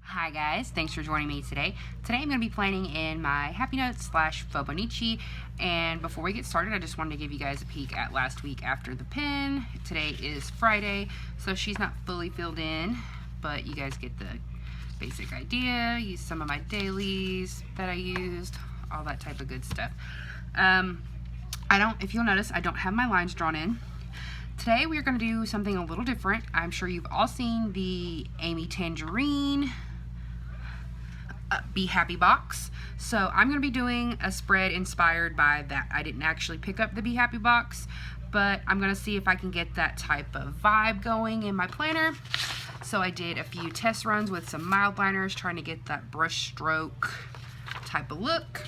Hi guys, thanks for joining me today. Today I'm going to be planning in my Happy Notes / Fauxbonichi, and before we get started I just wanted to give you guys a peek at last week after the pen. Today is Friday, so she's not fully filled in, but you guys get the basic idea. Use some of my dailies that I used, all that type of good stuff. If you'll notice, I don't have my lines drawn in. Today we are going to do something a little different. I'm sure you've all seen the Amy Tangerine Be Happy box. So I'm going to be doing a spread inspired by that. I didn't actually pick up the Be Happy box, but I'm going to see if I can get that type of vibe going in my planner. So I did a few test runs with some mild liners trying to get that brush stroke type of look.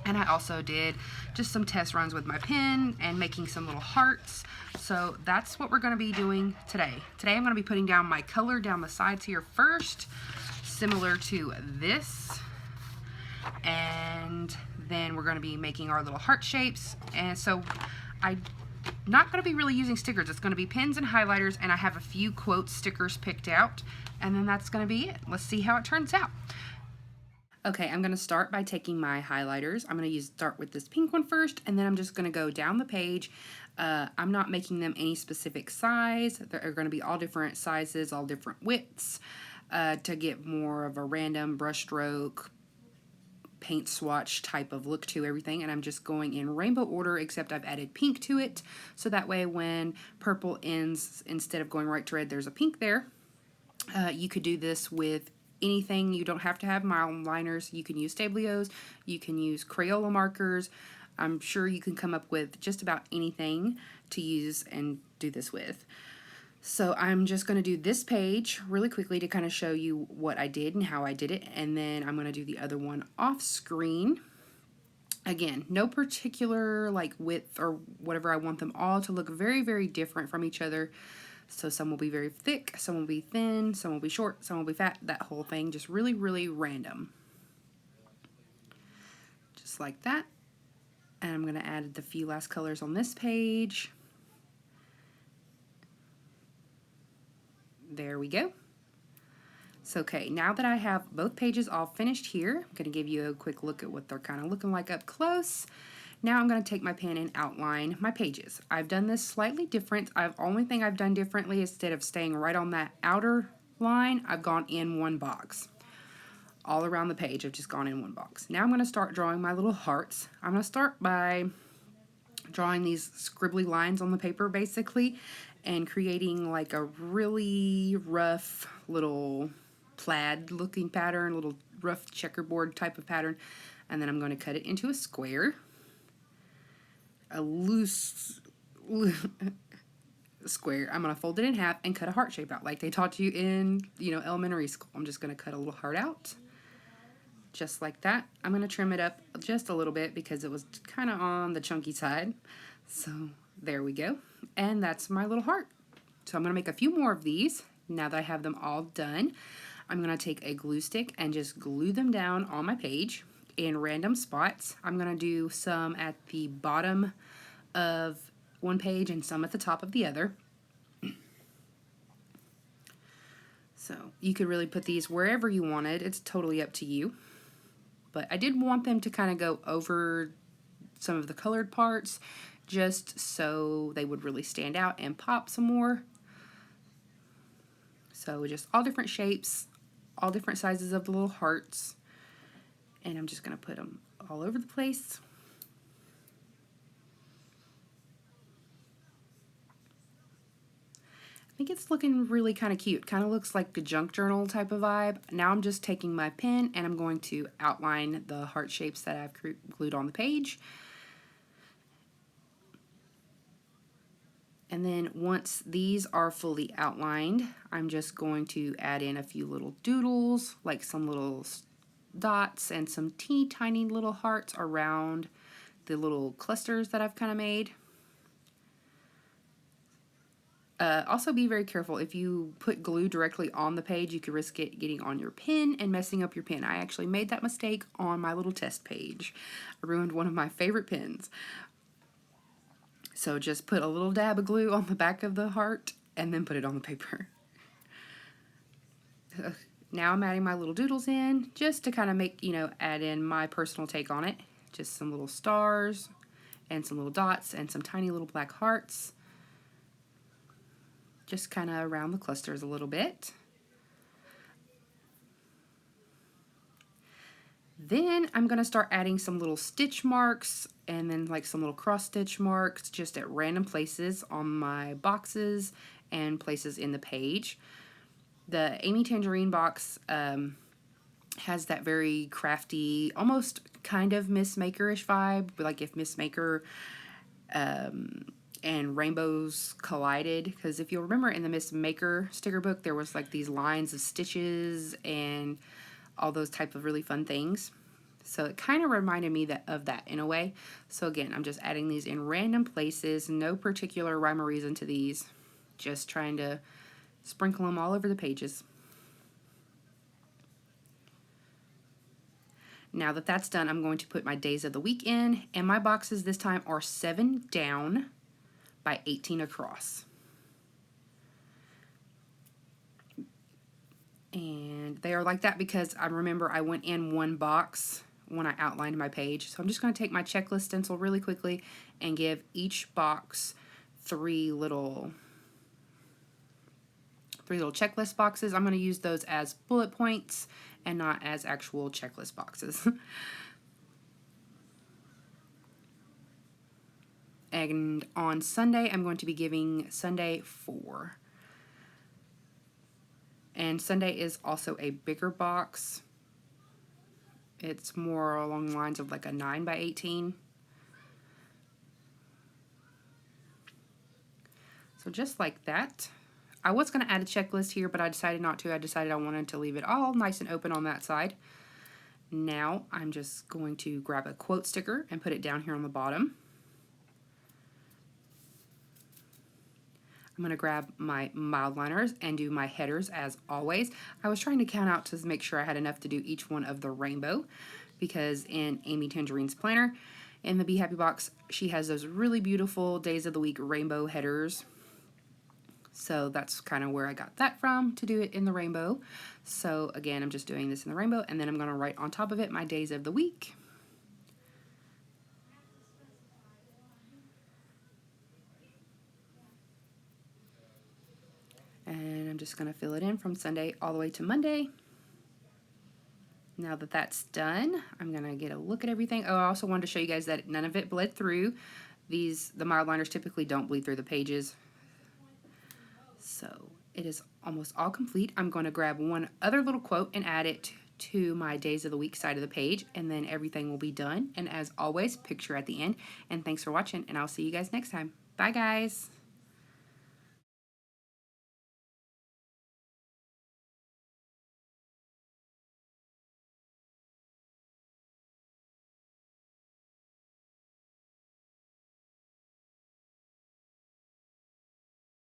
And I also did just some test runs with my pen and making some little hearts. So that's what we're going to be doing today. Today I'm going to be putting down my color down the sides here first, similar to this. And then we're going to be making our little heart shapes. And so I'm not going to be really using stickers. It's going to be pens and highlighters, and I have a few quote stickers picked out. And then that's going to be it. Let's see how it turns out. Okay, I'm going to start by taking my highlighters. I'm going to start with this pink one first, and then I'm just going to go down the page. I'm not making them any specific size. They're going to be all different sizes, all different widths, to get more of a random brush stroke, paint swatch type of look to everything. And I'm just going in rainbow order, except I've added pink to it. So that way when purple ends, instead of going right to red, there's a pink there. You could do this with anything. You don't have to have mild liners. You can use Stablios. You can use Crayola markers. I'm sure you can come up with just about anything to use and do this with. So I'm just going to do this page really quickly to kind of show you what I did and how I did it. And then I'm going to do the other one off screen. Again, no particular like width or whatever. I want them all to look very, very different from each other. So some will be very thick, some will be thin, some will be short, some will be fat, that whole thing, just really, really random. Just like that. And I'm going to add the few last colors on this page. There we go. So okay, now that I have both pages all finished here, I'm going to give you a quick look at what they're kind of looking like up close. Now I'm going to take my pen and outline my pages. I've done this slightly different. Only thing I've done differently, instead of staying right on that outer line, I've gone in one box. All around the page, I've just gone in one box. Now I'm going to start drawing my little hearts. I'm going to start by drawing these scribbly lines on the paper, basically, and creating like a really rough little plaid looking pattern, little rough checkerboard type of pattern. And then I'm going to cut it into a square. A loose square. I'm going to fold it in half and cut a heart shape out like they taught you in, elementary school. I'm just going to cut a little heart out just like that. I'm going to trim it up just a little bit because it was kind of on the chunky side. So there we go. And that's my little heart. So I'm going to make a few more of these. Now that I have them all done, I'm going to take a glue stick and just glue them down on my page in random spots. I'm going to do some at the bottom of one page and some at the top of the other. So you could really put these wherever you wanted. It's totally up to you. But I did want them to kind of go over some of the colored parts just so they would really stand out and pop some more. So just all different shapes, all different sizes of the little hearts. And I'm just going to put them all over the place. I think it's looking really kind of cute. Kind of looks like the junk journal type of vibe. Now I'm just taking my pen and I'm going to outline the heart shapes that I've glued on the page. And then once these are fully outlined, I'm just going to add in a few little doodles, like some little dots and some teeny tiny little hearts around the little clusters that I've kind of made. Also be very careful. If you put glue directly on the page, you could risk it getting on your pen and messing up your pen. I actually made that mistake on my little test page. I ruined one of my favorite pens. So just put a little dab of glue on the back of the heart and then put it on the paper. Now I'm adding my little doodles in just to kind of make, add in my personal take on it. Just some little stars and some little dots and some tiny little black hearts. Just kind of around the clusters a little bit. Then I'm going to start adding some little stitch marks and then like some little cross stitch marks just at random places on my boxes and places in the page. The Amy Tangerine box has that very crafty, almost kind of Miss Maker-ish vibe, like if Miss Maker and rainbows collided, because if you'll remember in the Miss Maker sticker book there was like these lines of stitches and all those type of really fun things. So it kind of reminded me of that in a way. So again, I'm just adding these in random places, no particular rhyme or reason to these, just trying to sprinkle them all over the pages. Now that that's done, I'm going to put my days of the week in, and my boxes this time are 7 down by 18 across. And they are like that because I remember I went in one box when I outlined my page. So I'm just going to take my checklist stencil really quickly and give each box three little checklist boxes. I'm going to use those as bullet points and not as actual checklist boxes. And on Sunday, I'm going to be giving Sunday 4. And Sunday is also a bigger box. It's more along the lines of like a 9 by 18. So just like that. I was going to add a checklist here, but I decided not to. I decided I wanted to leave it all nice and open on that side. Now I'm just going to grab a quote sticker and put it down here on the bottom. I'm going to grab my mild liners and do my headers as always. I was trying to count out to make sure I had enough to do each one of the rainbow, because in Amy Tangerine's planner, in the Be Happy box, she has those really beautiful days of the week rainbow headers. So that's kind of where I got that from, to do it in the rainbow. So again, I'm just doing this in the rainbow, and then I'm going to write on top of it my days of the week. And I'm just going to fill it in from Sunday all the way to Monday. Now that that's done, I'm going to get a look at everything. Oh, I also wanted to show you guys that none of it bled through. The mild liners typically don't bleed through the pages. So it is almost all complete. I'm going to grab one other little quote and add it to my days of the week side of the page, and then everything will be done. And as always, picture at the end. And thanks for watching, and I'll see you guys next time. Bye, guys.